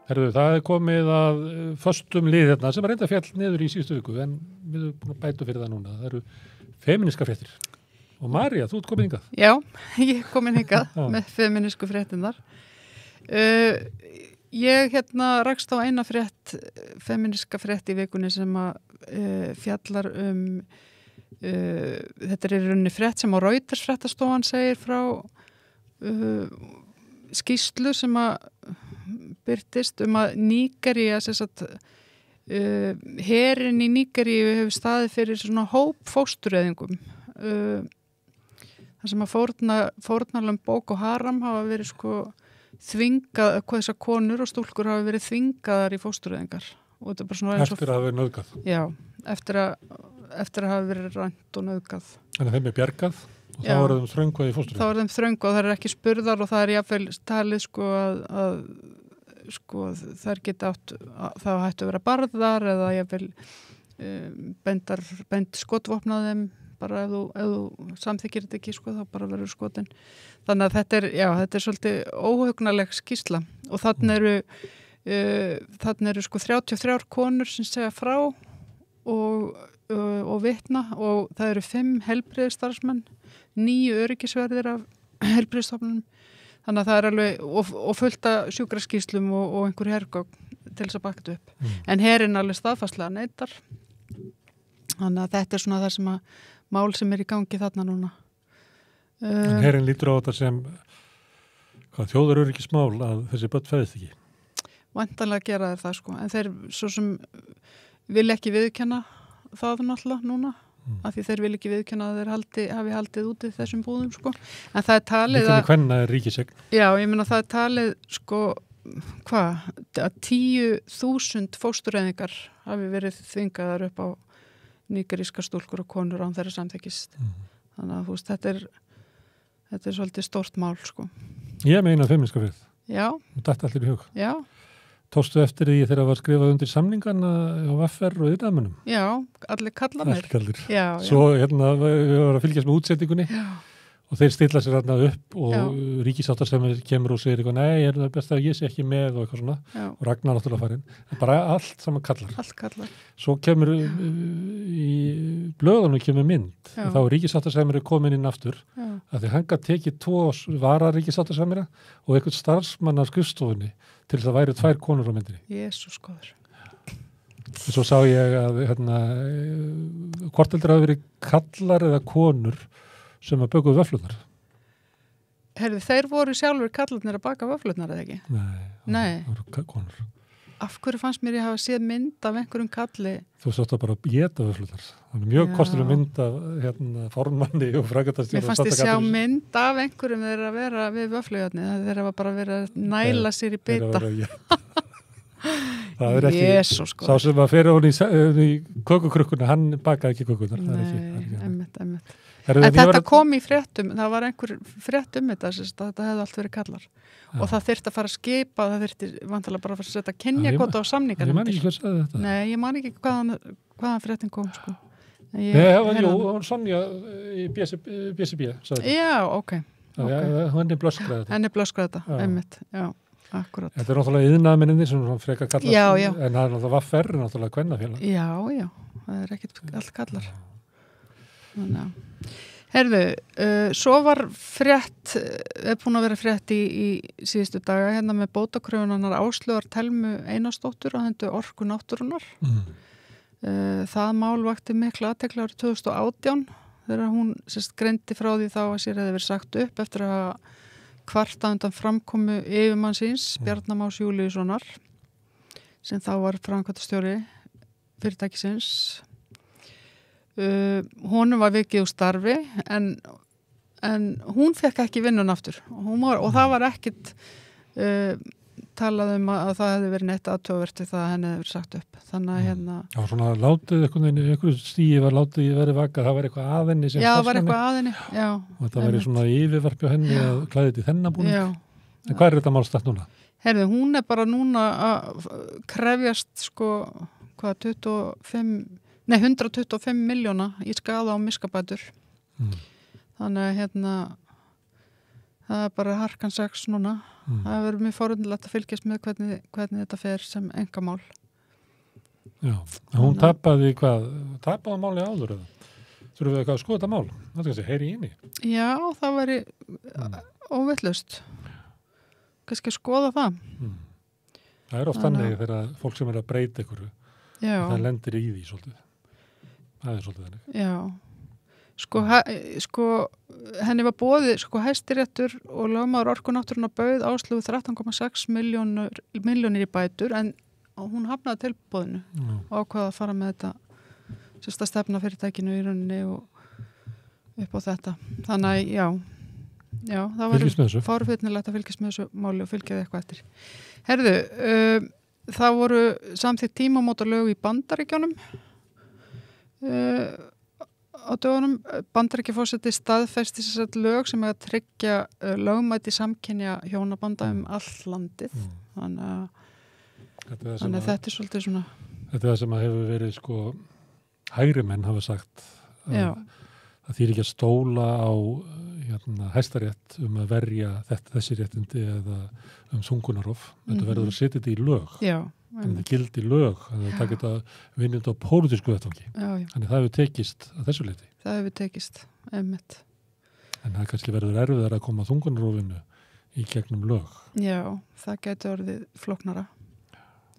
Herðu, það komið að föstum lið hérna sem reynda fjall niður í síðustu viku en við erum búin að bæta fyrir það núna. Það eru femíniska fréttir. Og María, þú ert komin hingað. Já, ég er komin hingað með femínisku fréttinnar. Ég rakst á eina femíniska frétt í vikunni sem að fjallar þetta er í rauninni frétt sem á Reuters fréttastofan segir frá skýrslu sem að birtist að Nígería herinn í Nígeríu hefur staðið fyrir svona hóp fóstureyðingum þar sem að fórnarlömb Boko Haram hafa verið þvingað, hvað þessar konur og stúlkur hafa verið þvingaðar í fóstureyðingar og þetta er bara svona eftir að hafa verið nauðgað. Já, eftir að hafa verið rænt og nauðgað. Þannig að þeim er bjargað og þá er þeim þröngvað í fóstureyðingar. Þá er þeim þröngvað og það er ekki spurðar og það er jafnvel talið að þær geta þá hættu að vera barðar eða jafnvel bend skotvopnað þeim bara ef þú samþykkir þetta ekki þá bara verður skotin. Þannig að þetta er svolítið óhugnaleg skýrsla og þannig eru 33 konur sem segja frá og vitna og það eru 5 heilbrigðisstarfsmenn, 9 öryggisverðir af heilbrigðisstofnunum. Þannig að það er alveg, og fullt af sjúkraskýrslum og einhver hergögn til þess að baka þetta upp. En herinn alveg staðfastlega neitar. Þannig að þetta er svona það sem að mál sem er í gangi þarna núna. En herinn lítur á þetta sem þjóðaröryggismál að þessi börn fæðist ekki? Væntanlega gera þeir það, en þeir svo sem vil ekki viðurkenna það náttúrulega núna. Af því þeir vil ekki viðurkenna að þeir hafi haldið úti þessum búðum, En það er talið að... Hvenna er ríkisegn? Já, ég meina það er talið, að 10.000 fóstureyðingar hafi verið þvingaðar upp á nígerískar stúlkur og konur án þeirra samþykkist. Þannig að þetta er svolítið stórt mál, Ég meina femíniska frétt. Já. Og datt allir í hug. Já. Tókstu eftir því þegar það var skrifað undir samningana á VFR og yfirmönnum? Já, allir kallanir. Allir. Já. Svo við varum að fylgjast með útsetningunni og þeir stilla sér þarna upp og ríkissáttasemur kemur og segir eitthvað, nei, það best að ég sé ekki með og eitthvað svona og Ragnar náttúrulega farinn. Bara allt saman kallar. Allt kallar. Svo kemur í blöðunum kemur mynd og þá er ríkissáttasemur komin inn aftur að því hann gat tekið 2 vararíkissáttasemura og eitthvað starfsmann af skrifstofunni til þess að væri 2 konur á myndinni. Jesús góður. Svo sá ég að hvort heldur hafi verið kallar eða konur sem að bökuðu vöfflurnar. Herðu, þeir voru sjálfur kallarnir að baka vöfflurnar eða ekki? Nei. Það voru konur. Af hverju fannst mér ég hafa séð mynd af einhverjum kalli? Þú sátt að bara geta vöfflurnar. Það er mjög kostuleg mynd af formanni og frækatastjóra. Mér fannst ég sjá mynd af einhverjum þeirra að vera við vöfflujarni. Þeirra var bara verið að næla sér í bita. Það er ekki, sá sem að fyrir hún í kökukrukkuna, hann bakaði ekki kökunar. Nei, einmitt. En þetta kom í fréttum, það var einhver frétt þetta, þetta hefði allt verið kallar. Og það þyrfti að fara að skipa, það þyrfti vantilega bara að fara að setja kynjakvóta á samningar. Ég man ekki hver sagði þetta. Nei, ég man ekki hvaðan fréttin kom, Nei, það var Sonja í BSB, sagði þetta. Já, ok. Henni blöskraði þetta. Einmitt, já. Akkurat. Þetta er náttúrulega iðnaðarmennirnir sem frekar kallast, já. En það er náttúrulega VFR, náttúrulega kvennafélag. Já, það er ekkert allt kallar. Herðu, svo var búin að vera frétt í síðustu daga hérna með bótakröfunar Áslaugar Thelmu Einarsdóttur á hendur Orku náttúrunnar. Það mál vakti mikla athygli árið 2018 þegar hún greindi frá því þá að sér hefði verið sagt upp eftir að kvarta undan framkomu yfirmann síns, Bjarna Más Júlíussonar, sem þá var framkvæmdastjóri fyrirtækisins. Honum var vikið úr starfi, en hún fekk ekki vinnun aftur. Og það var ekkit talað að það hefði verið neitt aðtöfuvert við það að henni hefði verið sagt upp. Þannig að Já, svona látið einhverju stíi var látið verið vaka, það var eitthvað að henni sem Já, það var eitthvað að henni, já. Og það væri svona yfirvarpi á henni að klæði til þennabúning. En hvað er þetta málstætt núna? Herðu, hún er bara núna að krefjast 125 miljóna í skaða á miskabætur. Þannig að það er bara harkan 6 núna. Það verður mjög forundilegt að fylgjast með hvernig þetta fer sem engamál. Já, hún tapaði máli áður eða? Þurfum við eitthvað að skoða þetta mál? Það er kannski heyri í henni. Já, það væri óvillust. Kannski að skoða það. Það er oft þannig þegar fólk sem er að breyta einhverju, það lendir í því svolítið. Það er svolítið þannig. Já. Henni var boðið, Hæstiréttur og lögmaður Orkunáttúrunnar bauð Áslaugu 13,6 milljónir í bætur en hún hafnaði tilboðinu og ákvaða að fara með þetta sérsta stefna fyrirtækinu í rauninni og upp á þetta. Þannig að það var fárfitnilegt að fylgjast með þessu máli og fylgja því eitthvað eftir. Herðu, það voru samþykkt tímamótalög í Bandaríkjunum á dögunum. Bandaríkjaforseti staðfesti þessar lög sem er að tryggja lögmæti samkynja hjónabanda all landið. Þannig að þetta er svolítið svona... Þetta er það sem að hefur verið hægri menn hafa sagt að því ekki að stóla á Hæstarétt að verja þessi réttindi eða þungunarof. Þetta verður að setja þetta í lög. Þannig að gildi lög, þannig að það geta vinnund á pólitísku vettvangi. Þannig það hefur tekist að þessu leyti. Það hefur tekist, einmitt. En það kannski verður erfiðar að koma þungunarofinu í gegnum lög. Já, það getur orðið flóknara.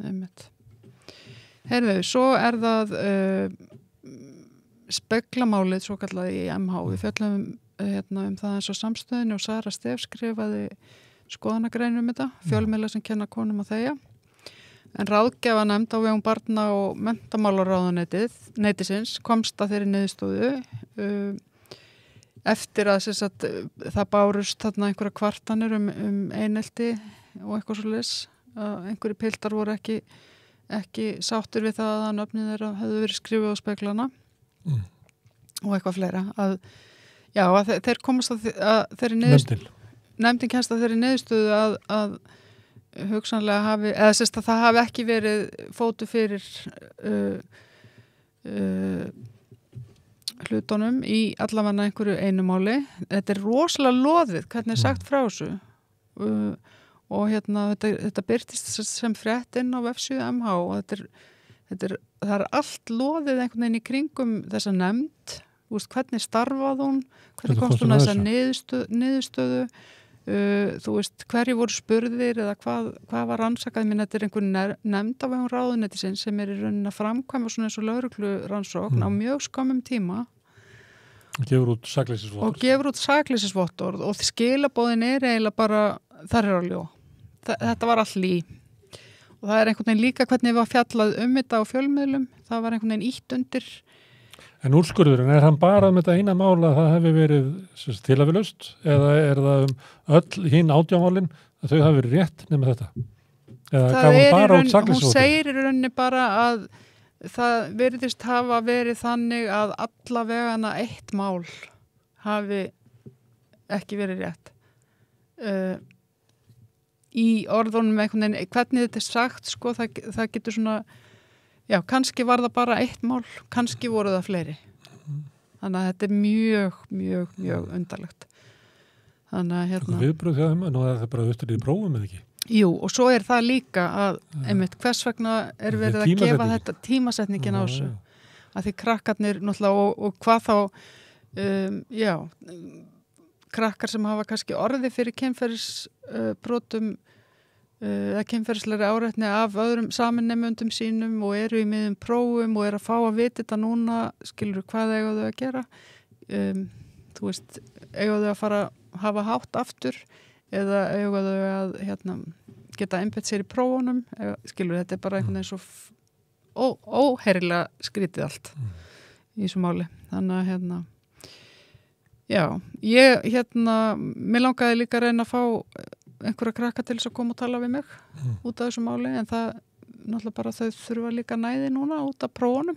Einmitt. Heyrðu, svo er það speglamálið svo kallað í MH. Við fjöllum það eins og samstöðinu og Sara Stef skrifaði skoðanagreinu þetta, fjölmiðla sem kenna konum að þegja. En ráðgjafa nefnd á vegum barna og menntamálaráðuneytisins komst að þeirri niðurstöðu eftir að það bárust þarna einhverja kvartanir einelti og eitthvað svoleiðis. Einhverjir piltar voru ekki sáttir við það að nöfnin þeirra hefðu verið skrifið á speglana og eitthvað fleira. Að þeir komast að þeirri niðurstöðu. Nefndin kemst að þeirri niðurstöðu að hugsanlega hafi, eða að það hafi ekki verið fótu fyrir hlutunum í allavega einhverju einu máli. Þetta er rosalega loðið, hvernig er sagt frá þessu og þetta byrtist sem frétt inn á vefsíðu MH og það er allt loðið einhvern veginn í kringum þessa nefnd, hvernig starfað hún, hvernig komst hún að þessa niðurstöðu. Þú veist, hverju voru spurðir eða hvað var rannsakað. Þetta er einhver nefnd af einhver ráðuneytisins sem er í rauninni að framkvæma svona eins og lögreglurannsókn á mjög skömmum tíma og gefur út sakleysisvottorð og skilaboðin er eiginlega bara þar er að ljó. Þetta var all lí og það er einhvern veginn líka hvernig var fjallað þetta á fjölmiðlum, það var einhvern veginn ítt undir. En úrskurðurinn, er hann bara þetta eina mál að það hefði verið tilhæfulaust eða er það öll hinn átjámálin að þau hafi verið rétt nema þetta? Eða gaf hann bara út sakleysisvottorð? Hún segir í rauninni bara að það veriðist hafa verið þannig að allavegana eitt mál hafi ekki verið rétt. Í orðunum einhvern veginn, hvernig þetta er sagt, það getur svona... Já, kannski var það bara eitt mál, kannski voru það fleiri. Þannig að þetta er mjög, mjög, mjög undarlegt. Þannig að viðbröð hjá þeim, nú er það bara austur í prófum eða ekki? Jú, og svo er það líka að, hvers vegna er verið að gefa þetta tímasetningin á þessu. Að því krakkarnir, náttúrulega, og hvað þá, krakkar sem hafa kannski orði fyrir kynferðisbrotum, eða kynferðislegri áreitni af öðrum saminnemundum sínum og eru í miðum prófum og eru að fá að vita þetta núna, skilur hvað eiga þau að gera. Þú veist, eiga þau að fara að hafa hátt aftur eða eiga þau að geta einbeitt sér í prófunum, skilur þetta er bara einhvern veginn svo óherrilega skrítið allt í þessu máli. Þannig að mér langaði líka að reyna að fá einhverja krakka til þess að koma og tala við mig út af þessu máli, en það náttúrulega bara þau þurfa líka næði núna út af prófunum.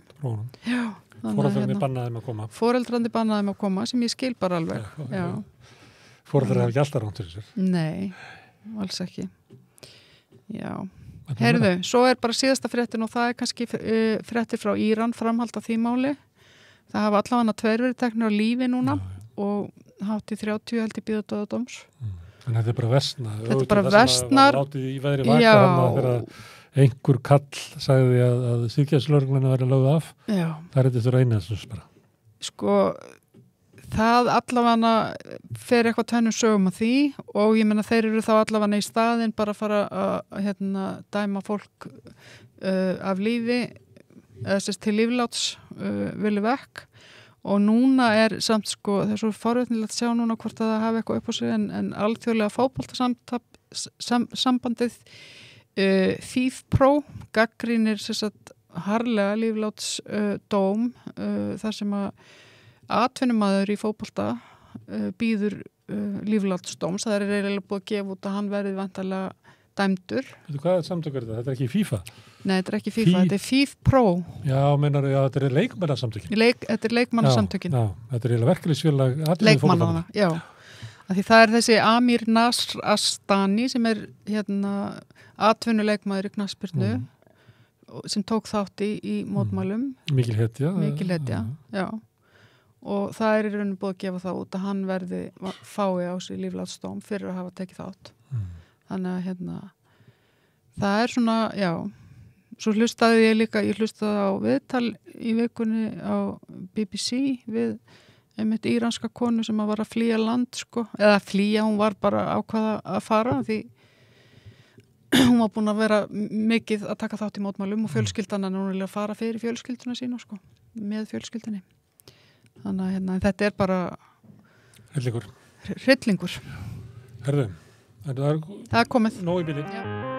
Já. Foreldrarnir bannaði með að koma. Foreldrarnir bannaði með að koma, sem ég skil bara alveg. Já. Foreldrar hafa ekki alltaf ránt fyrir sér. Nei, alls ekki. Já. Heyrðu, svo er bara síðasta fréttin og það er kannski fréttir frá Íran, framhald af því máli. Það hafa allavega 2 verið teknir á lífi núna og hátt í 30 held í bíða döðadóms. En þetta er bara versna. Þetta er bara versnar. Látið í veðri vaka hann þegar einhver kall sagði að síðgæðslögregluna verið lögð af. Já. Það er þetta reynið bara. Sko, það allavega fer eitthvað tvennum sögum af því og ég meina þeir eru þá allavega í staðinn bara að fara að dæma fólk af lífi eða sérst til lífláts vilja vekk og núna er samt sko, það er svo forvitnilegt að sjá núna hvort að það hafi eitthvað upp á sig en alþjóðlega fótboltasambandið FIFPro gaggrínir sérst harlega lífláts dóm þar sem að atvinnumaður í fótbolta býður líflátsdóms, það er eiginlega búið að gefa út að hann verið vantarlega dæmdur. Hvað er samtök þetta? Þetta er ekki FIFA? Nei, þetta er ekki FIFA, þetta er FIFPro. Já, þetta er leikmannasamtökin. Þetta er leikmannasamtökin. Já, þetta er eiginlega verkefnisfélag leikmannana, já. Af því það er þessi Amir Nasr Astani sem er atvinnuleikmaður í knattspyrnu sem tók þátt í mótmælum. Mikil hetja. Já. Og það er í rauninu búið að gefa það út að hann fái á sig líflátsdóm fyrir að hafa tekið þátt. Þannig að það er svona, já, svo hlustaði ég hlustaði á viðtal í vikunni á BBC við einmitt íranska konu sem var að flýja land, sko, eða flýja, hún var bara ákvaða að fara því hún var búin að vera mikið að taka þátt í mótmælum og fjölskyldan er núna að fara fyrir fjölskylduna sína, sko, með fjölskyldinni. Þannig að þetta er bara hryllingur. Herðu. Það er komið. Nóg í bili. Já.